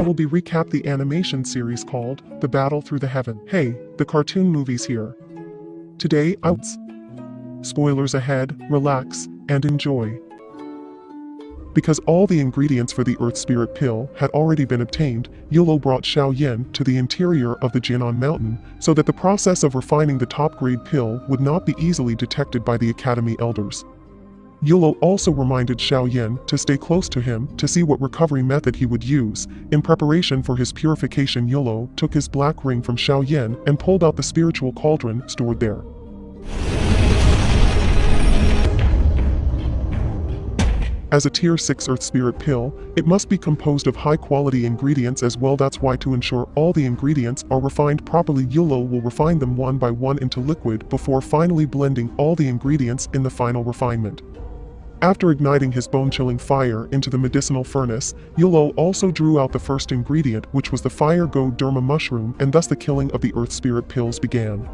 will be recap the animation series called The Battle Through the Heaven. Hey, the cartoon movie's here. Today, spoilers ahead, relax, and enjoy. Because all the ingredients for the Earth Spirit Pill had already been obtained, Yulo brought Xiaoyan to the interior of the Jianan Mountain so that the process of refining the top-grade pill would not be easily detected by the Academy elders. Yulo also reminded Xiaoyan to stay close to him to see what recovery method he would use. In preparation for his purification, Yulo took his black ring from Xiaoyan and pulled out the spiritual cauldron stored there. As a Tier 6 Earth Spirit Pill, it must be composed of high-quality ingredients as well. That's why to ensure all the ingredients are refined properly, Yulo will refine them one by one into liquid before finally blending all the ingredients in the final refinement. After igniting his bone-chilling fire into the medicinal furnace, Yulo also drew out the first ingredient, which was the Fire Go Derma mushroom, and thus the killing of the Earth Spirit Pills began.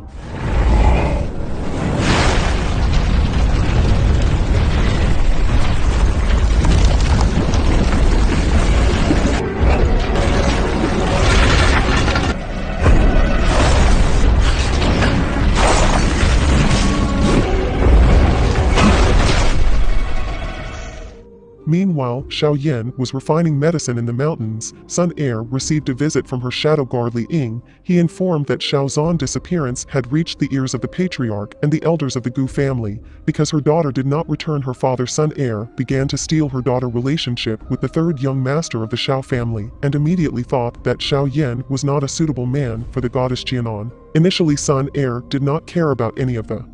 Meanwhile, Xiaoyan was refining medicine in the mountains. Sun Air received a visit from her shadow guard Li Ying. He informed that Xiaozan's disappearance had reached the ears of the patriarch and the elders of the Gu family, because her daughter did not return. Her father Sun Air began to steal her daughter's relationship with the third young master of the Xiao family, and immediately thought that Xiaoyan was not a suitable man for the goddess Jianan. Initially, Sun Air did not care about any of the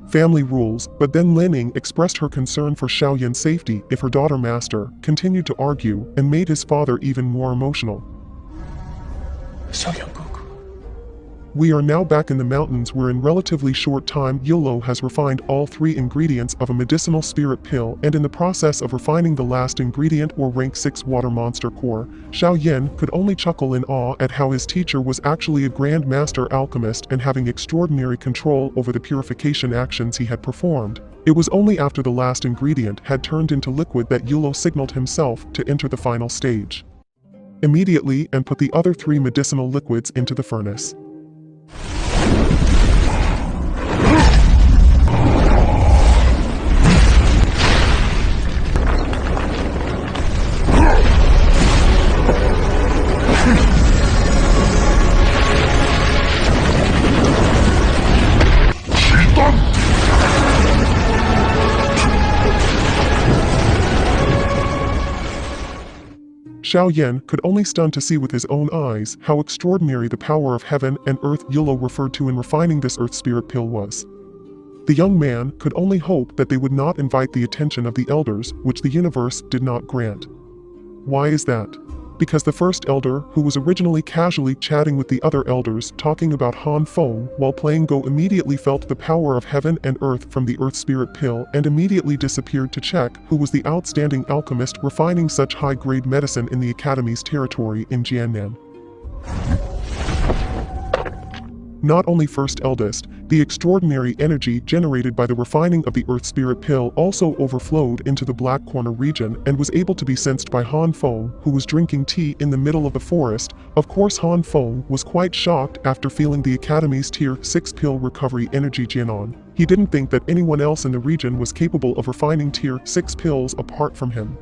family rules, but then Lining expressed her concern for Xiaoyan's safety if her daughter master continued to argue, and made his father even more emotional. We are now back in the mountains where in relatively short time Yulo has refined all 3 ingredients of a medicinal spirit pill, and in the process of refining the last ingredient or rank 6 water monster core, Xiaoyan could only chuckle in awe at how his teacher was actually a grand master alchemist and having extraordinary control over the purification actions he had performed. It was only after the last ingredient had turned into liquid that Yulo signaled himself to enter the final stage immediately and put the other 3 medicinal liquids into the furnace. Xiaoyan could only stun to see with his own eyes how extraordinary the power of heaven and earth Yulo referred to in refining this Earth Spirit Pill was. The young man could only hope that they would not invite the attention of the elders, which the universe did not grant. Why is that? Because the first elder, who was originally casually chatting with the other elders talking about Han Feng while playing Go, immediately felt the power of heaven and earth from the Earth Spirit Pill and immediately disappeared to check who was the outstanding alchemist refining such high-grade medicine in the Academy's territory in Jiannan. Not only first eldest, the extraordinary energy generated by the refining of the Earth Spirit Pill also overflowed into the Black Corner region and was able to be sensed by Han Feng, who was drinking tea in the middle of the forest. Of course, Han Feng was quite shocked after feeling the Academy's Tier 6 pill recovery energy Jianan. He didn't think that anyone else in the region was capable of refining Tier 6 pills apart from him.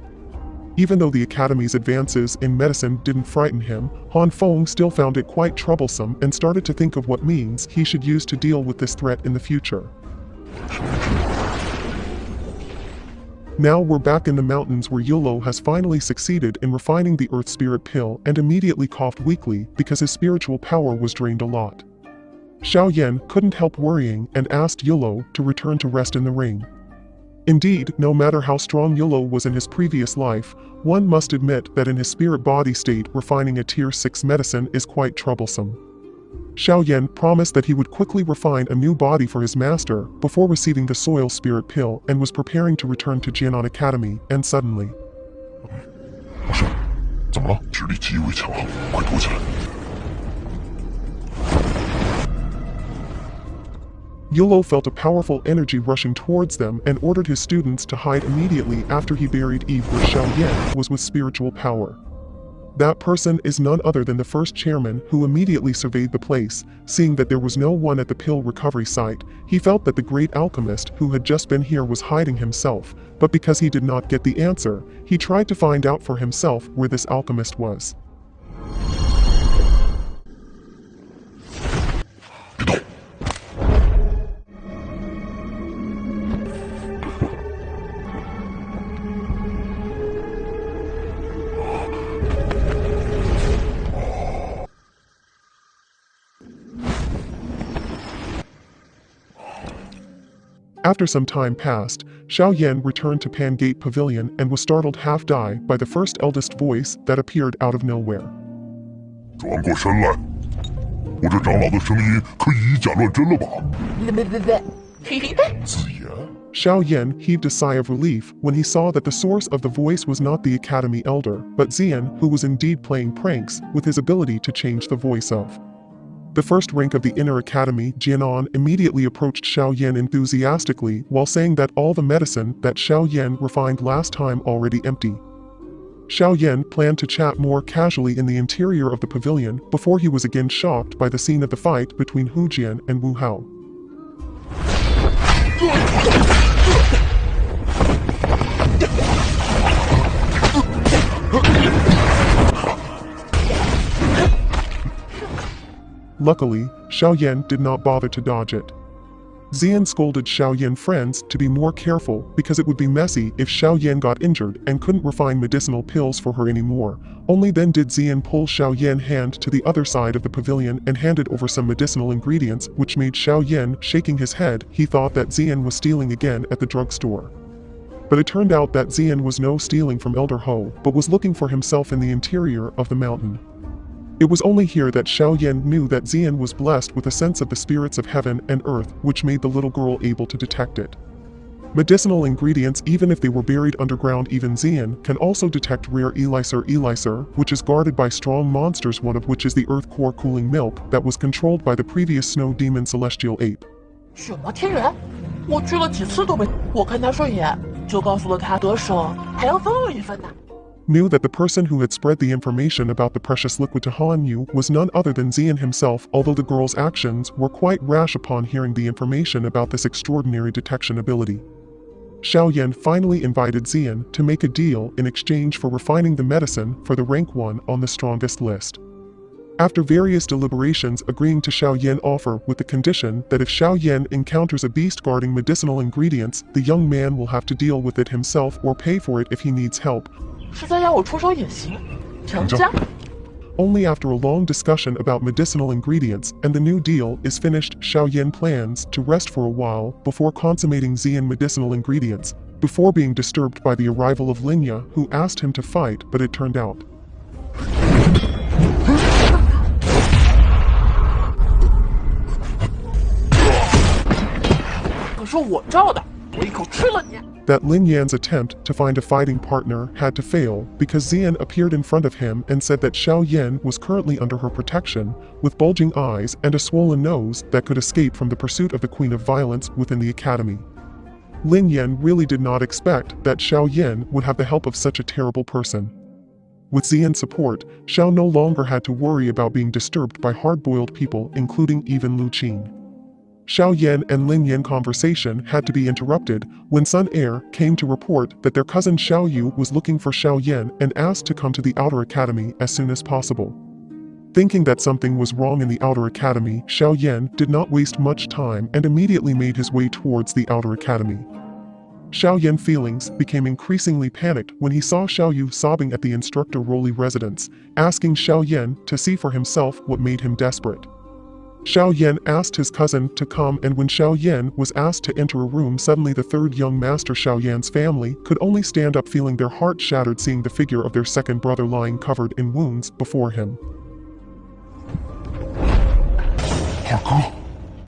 Even though the Academy's advances in medicine didn't frighten him, Han Feng still found it quite troublesome and started to think of what means he should use to deal with this threat in the future. Now we're back in the mountains where Yulo has finally succeeded in refining the Earth Spirit Pill and immediately coughed weakly because his spiritual power was drained a lot. Xiaoyan couldn't help worrying and asked Yulo to return to rest in the ring. Indeed, no matter how strong Yulo was in his previous life, one must admit that in his spirit body state refining a Tier 6 medicine is quite troublesome. Xiaoyan promised that he would quickly refine a new body for his master before receiving the Soil Spirit Pill and was preparing to return to Jianan Academy, and suddenly... Yulo felt a powerful energy rushing towards them and ordered his students to hide immediately after he buried Eve where Xiaoyan was with spiritual power. That person is none other than the first chairman, who immediately surveyed the place. Seeing that there was no one at the pill recovery site, he felt that the great alchemist who had just been here was hiding himself, but because he did not get the answer, he tried to find out for himself where this alchemist was. After some time passed, Xiao Yan returned to Pan Gate Pavilion and was startled half-die by the first eldest voice that appeared out of nowhere. 转过身来，我这长老的声音可以以假乱真了吧？子言。Xiao Yan heaved a sigh of relief when he saw that the source of the voice was not the Academy Elder, but Zian, who was indeed playing pranks with his ability to change the voice of. The first rank of the inner academy, Jianan, immediately approached Xiao Yan enthusiastically while saying that all the medicine that Xiao Yan refined last time already empty. Xiao Yan planned to chat more casually in the interior of the pavilion before he was again shocked by the scene of the fight between Hu Jian and Wu Hao. Luckily, Xiao Yan did not bother to dodge it. Zian scolded Xiao Yan's friends to be more careful because it would be messy if Xiao Yan got injured and couldn't refine medicinal pills for her anymore. Only then did Zian pull Xiao Yan's hand to the other side of the pavilion and handed over some medicinal ingredients, which made Xiao Yan shaking his head. He thought that Zian was stealing again at the drugstore. But it turned out that Zian was no stealing from Elder Ho, but was looking for himself in the interior of the mountain. It was only here that Xiao Yan knew that Zian was blessed with a sense of the spirits of heaven and earth, which made the little girl able to detect it. Medicinal ingredients, even if they were buried underground, even Zian can also detect rare Elicer, which is guarded by strong monsters, one of which is the earth core cooling milk that was controlled by the previous snow demon celestial ape. 什么天元？我去了几次都没，我看他顺眼，就告诉了他得手，还要分我一份呢。 Knew that the person who had spread the information about the precious liquid to Han Yu was none other than Zian himself, although the girl's actions were quite rash upon hearing the information about this extraordinary detection ability. Xiao Yan finally invited Zian to make a deal in exchange for refining the medicine for the rank 1 on the strongest list. After various deliberations, agreeing to Xiao Yan's offer with the condition that if Xiao Yan encounters a beast guarding medicinal ingredients, the young man will have to deal with it himself or pay for it if he needs help. 是在要我出手也行，成交。 Only after a long discussion about medicinal ingredients and the new deal is finished, Xiao Yan plans to rest for a while before consummating Zian medicinal ingredients, before being disturbed by the arrival of Linya, who asked him to fight, but it turned out. 可是我照的，我一口吃了你。 That Lin Yan's attempt to find a fighting partner had to fail because Zian appeared in front of him and said that Xiao Yan was currently under her protection, with bulging eyes and a swollen nose that could escape from the pursuit of the Queen of Violence within the academy. Lin Yan really did not expect that Xiao Yan would have the help of such a terrible person. With Zian's support, Xiao no longer had to worry about being disturbed by hard-boiled people, including even Lu Qin. Xiao Yan and Lin Yan conversation had to be interrupted when Sun Air came to report that their cousin Xiao Yu was looking for Xiao Yan and asked to come to the Outer Academy as soon as possible. Thinking that something was wrong in the Outer Academy, Xiao Yan did not waste much time and immediately made his way towards the Outer Academy. Xiao Yan's feelings became increasingly panicked when he saw Xiao Yu sobbing at the instructor Roly residence, asking Xiao Yan to see for himself what made him desperate. Xiao Yan asked his cousin to come, and when Xiao Yan was asked to enter a room, suddenly the third young master Xiao Yan's family could only stand up, feeling their heart shattered seeing the figure of their second brother lying covered in wounds before him. 二哥。